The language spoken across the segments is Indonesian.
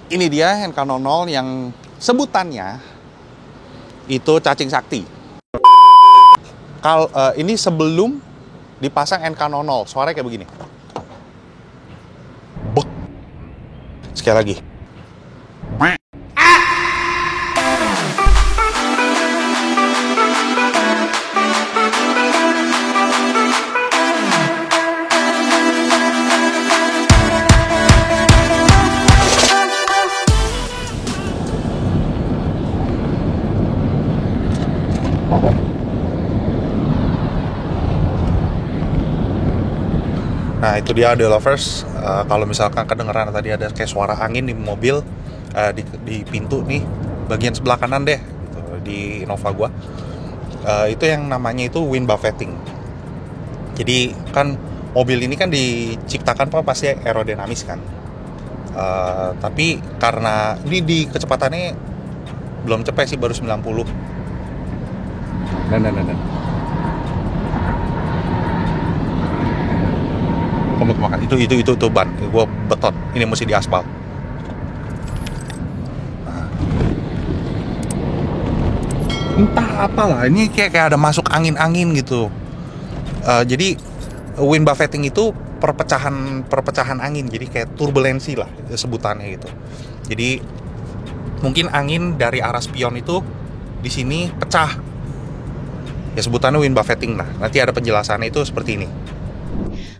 Ini dia NK00 yang sebutannya itu cacing sakti. Ini sebelum dipasang NK00, suaranya kayak begini. Bek. Sekali lagi. Nah itu dia audio lovers, kalau misalkan kedengeran tadi ada kayak suara angin di mobil, di pintu nih, bagian sebelah kanan deh, gitu, di Innova gua, itu yang namanya itu wind buffeting. Jadi kan mobil ini kan diciptakan pasti aerodinamis kan, tapi karena ini di kecepatannya belum cepet sih, baru 90. Dan. Makan itu ban, gue beton, ini mesti diaspal. Entah apalah, ini kayak ada masuk angin gitu. Jadi wind buffeting itu perpecahan angin, jadi kayak turbulensi lah sebutannya gitu. Jadi mungkin angin dari arah spion itu di sini pecah, ya sebutannya wind buffeting. Nah nanti ada penjelasannya itu seperti ini.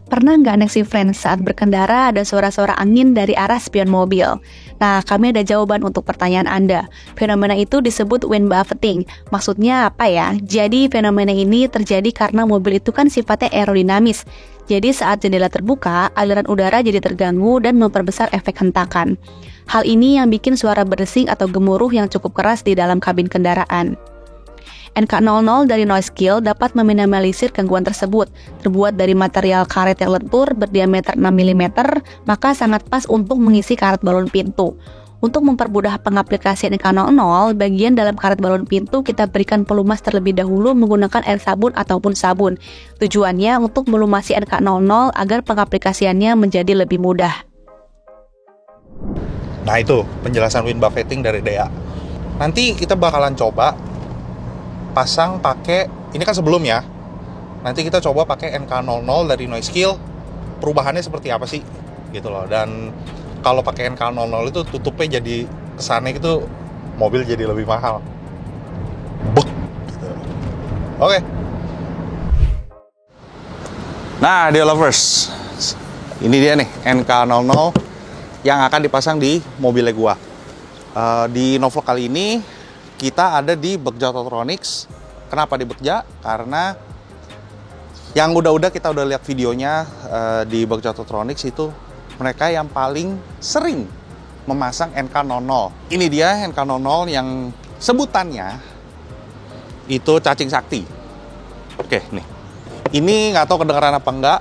Pernah nggak naik friends saat berkendara ada suara-suara angin dari arah spion mobil? Nah, kami ada jawaban untuk pertanyaan Anda. Fenomena itu disebut wind buffeting. Maksudnya apa ya? Jadi fenomena ini terjadi karena mobil itu kan sifatnya aerodinamis. Jadi saat jendela terbuka, aliran udara jadi terganggu dan memperbesar efek hentakan. Hal ini yang bikin suara bersing atau gemuruh yang cukup keras di dalam kabin kendaraan. NK00 dari Noisekill dapat meminimalisir gangguan tersebut. Terbuat dari material karet yang lentur berdiameter 6 mm, maka sangat pas untuk mengisi karet balon pintu. Untuk mempermudah pengaplikasian NK00, bagian dalam karet balon pintu kita berikan pelumas terlebih dahulu menggunakan air sabun ataupun sabun. Tujuannya untuk melumasi NK00 agar pengaplikasiannya menjadi lebih mudah. Nah itu penjelasan wind buffeting dari Dea. Nanti kita bakalan coba pasang pakai, ini kan sebelum ya, nanti kita coba pakai NK00 dari Noisekill, perubahannya seperti apa sih gitu loh. Dan kalau pakai NK00 itu tutupnya jadi kesannya gitu mobil jadi lebih mahal. Bek gitu. Oke. Nah dia lovers, ini dia nih NK00 yang akan dipasang di mobilnya gua. Di Novlog kali ini kita ada di Begja Autotronics. Kenapa di Begja? Karena yang udah kita udah lihat videonya di Begja Autotronics itu mereka yang paling sering memasang NK00. Ini dia NK00 yang sebutannya itu cacing sakti. Oke, nih. Ini nggak tahu kedengeran apa enggak.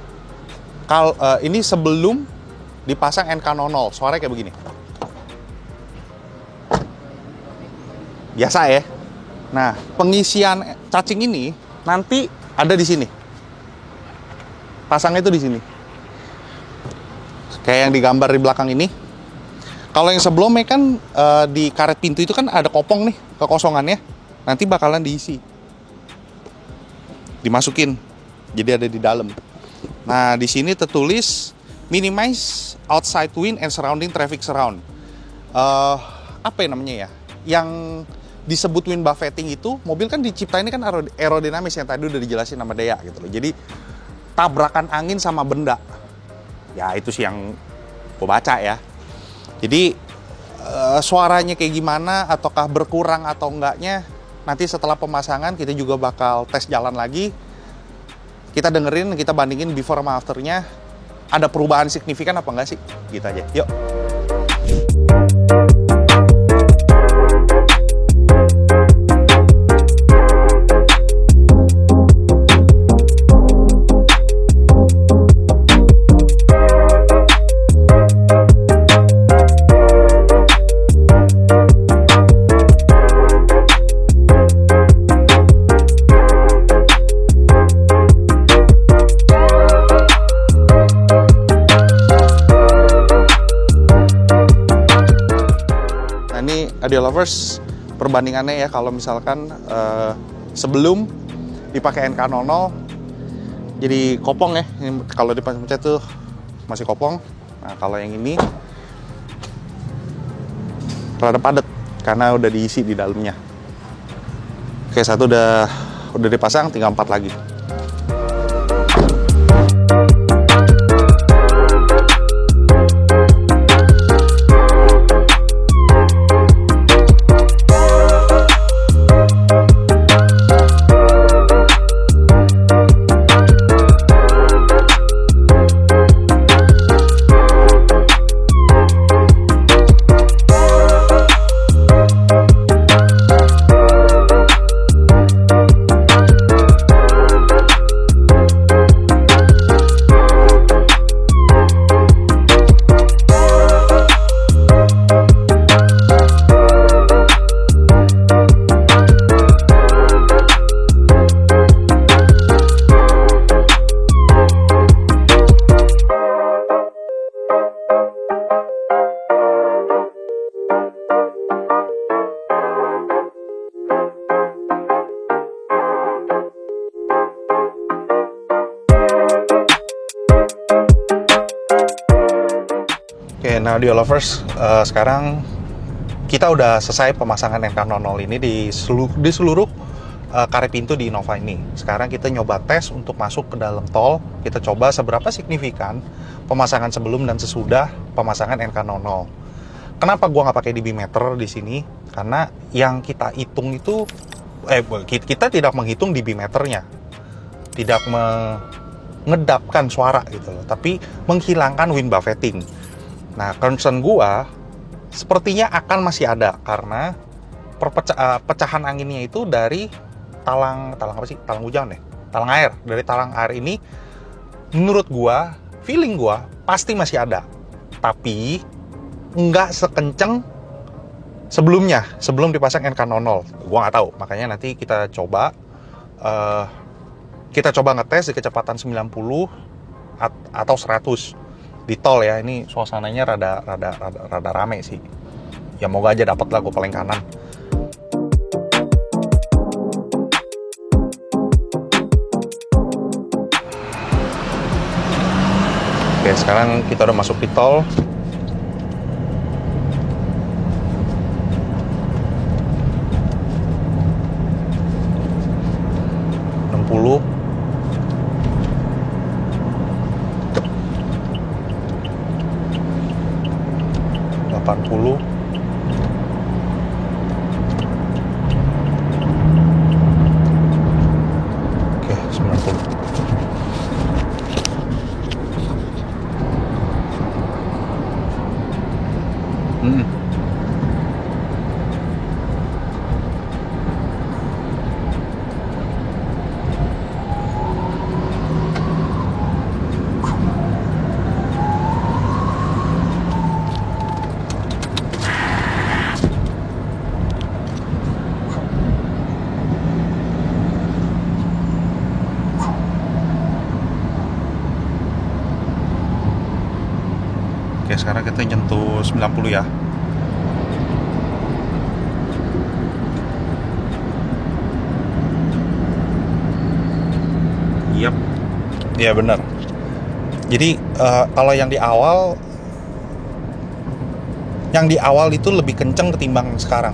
Ini sebelum dipasang NK00, suaranya kayak begini. Biasa ya. Nah, pengisian cacing ini nanti ada di sini. Pasangnya itu di sini. Kayak yang digambar di belakang ini. Kalau yang sebelumnya kan di karet pintu itu kan ada kopong nih, kekosongannya. Nanti bakalan diisi. Dimasukin. Jadi ada di dalam. Nah, di sini tertulis minimize outside wind and surrounding traffic surround. Apa ya namanya ya? Yang disebut wind buffeting itu, mobil kan diciptain ini kan aerodinamis yang tadi udah dijelasin sama Dea gitu loh. Jadi tabrakan angin sama benda. Ya itu sih yang gue baca ya. Jadi suaranya kayak gimana, ataukah berkurang atau enggaknya, nanti setelah pemasangan kita juga bakal tes jalan lagi. Kita dengerin, kita bandingin before sama afternya. Ada perubahan signifikan apa enggak sih? Gitu aja. Yuk. ini audio lovers, perbandingannya ya kalau misalkan sebelum dipakai NK00 jadi kopong ya. Ini kalau dipencet tuh masih kopong. Nah, kalau yang ini rada padat karena udah diisi di dalamnya. Oke, satu udah dipasang, tinggal 4 lagi. Oke, nah audio lovers, sekarang kita udah selesai pemasangan NK00 ini di seluruh karet pintu di Innova ini. Sekarang kita nyoba tes untuk masuk ke dalam tol. Kita coba seberapa signifikan pemasangan sebelum dan sesudah pemasangan NK00. Kenapa gua nggak pakai dB meter di sini? Karena yang kita hitung itu, kita tidak menghitung dB meternya, tidak mengedapkan suara gitu loh, tapi menghilangkan wind buffeting. Nah, concern gua sepertinya akan masih ada karena pecahan anginnya itu dari talang apa sih? Talang hujan ya? Talang air. Dari talang air ini menurut gua, feeling gua pasti masih ada. Tapi nggak sekenceng sebelumnya, sebelum dipasang NK00. Gua nggak tahu, makanya nanti kita coba ngetes di kecepatan 90 atau 100 di tol ya. Ini suasananya rada rame sih. Ya moga aja dapet lah, gue paling kanan. Oke, sekarang kita udah masuk di tol. Oke, 90. Oke, sekarang kita nyentuh 90 ya. Yap. Iya benar. Jadi kalau yang di awal itu lebih kenceng ketimbang sekarang.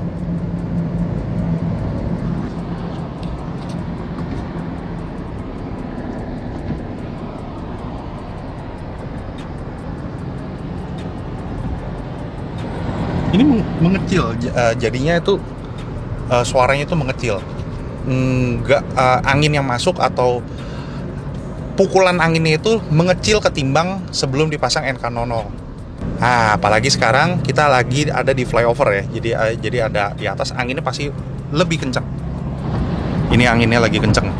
Ini mengecil, jadinya itu suaranya itu mengecil. Nggak, angin yang masuk atau pukulan anginnya itu mengecil ketimbang sebelum dipasang NK00. Nah, apalagi sekarang kita lagi ada di flyover ya, jadi ada di atas, anginnya pasti lebih kencang. Ini anginnya lagi kencang.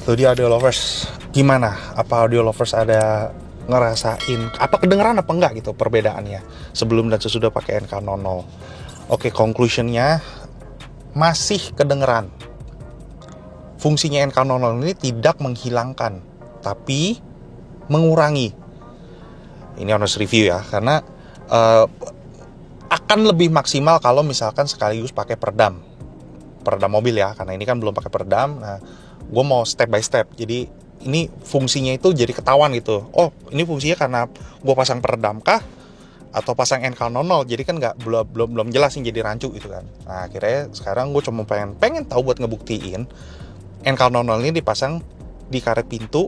Tuh dia audio lovers. Gimana? Apa audio lovers ada ngerasain apa kedengeran apa enggak gitu perbedaannya sebelum dan sesudah pakai NK00? Oke, conclusionnya masih kedengeran. Fungsinya NK00 ini tidak menghilangkan, tapi mengurangi. Ini honest review ya, karena akan lebih maksimal kalau misalkan sekaligus pakai peredam mobil ya, karena ini kan belum pakai peredam. Nah, gue mau step by step, jadi ini fungsinya itu jadi ketahuan gitu. Oh, ini fungsinya karena gue pasang peredam kah atau pasang NK00, jadi kan belum jelas nih, jadi rancu gitu kan. Nah, akhirnya sekarang gue cuma pengen tahu buat ngebuktiin NK00 ini dipasang di karet pintu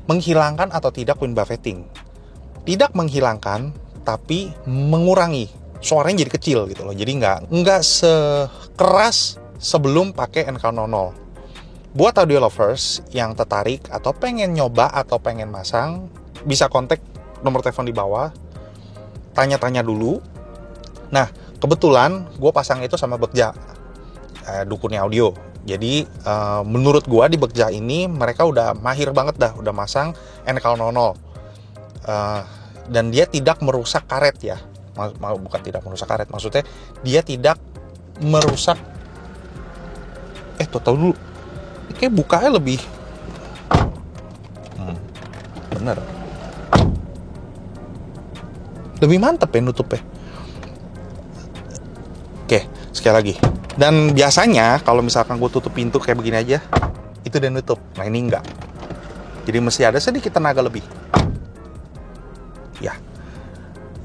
menghilangkan atau tidak wind buffeting. Tidak menghilangkan, tapi mengurangi. Suaranya jadi kecil gitu loh. Jadi nggak sekeras sebelum pakai NK00. Buat audio lovers yang tertarik atau pengen nyoba atau pengen masang, bisa kontak nomor telepon di bawah. Tanya-tanya dulu. Nah, kebetulan gue pasang itu sama Begja, dukunnya audio. Jadi menurut gue di Begja ini mereka udah mahir banget dah, udah masang NK00. Dan dia tidak merusak karet ya. Bukan tidak merusak karet, maksudnya dia tidak merusak. Tahu dulu. Kayak bukanya lebih bener, lebih mantep ya nutupnya. Oke, sekali lagi. Dan biasanya kalau misalkan gue tutup pintu kayak begini aja, itu udah nutup. Nah, ini enggak. Jadi mesti ada sedikit tenaga lebih.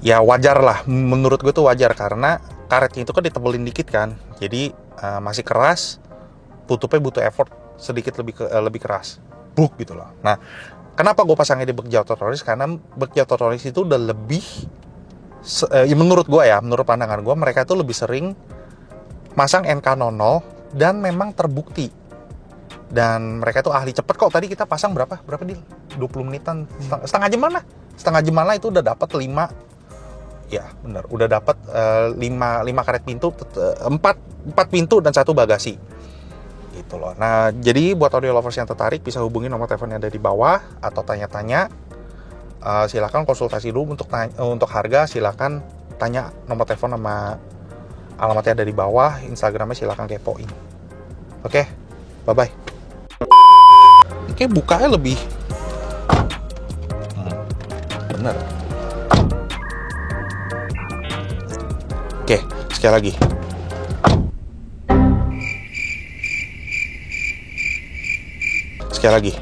Ya wajar lah. Menurut gue tuh wajar, karena karetnya itu kan ditebelin dikit kan. Jadi masih keras, tutupnya butuh effort sedikit lebih keras, bruk gitu loh. Nah, kenapa gue pasangnya di Begja Autotrolis? Karena Begja Autotrolis itu udah lebih, menurut gue ya, menurut pandangan gue, mereka tuh lebih sering masang NK00 dan memang terbukti. Dan mereka tuh ahli cepet kok. Tadi kita pasang berapa deal? 20 menitan, setengah jam lah itu udah dapat 5. Ya benar, udah dapat 5 karet pintu, 4 pintu dan 1 bagasi. Gitu loh. Nah, jadi buat audio lovers yang tertarik bisa hubungi nomor telepon yang ada di bawah atau tanya-tanya. Silakan konsultasi dulu untuk harga. Silakan tanya nomor telepon sama alamatnya ada di bawah. Instagramnya silakan kepoin. Oke, bye bye. Kayak bukanya lebih bener. Oke, sekali lagi. Sekali lagi.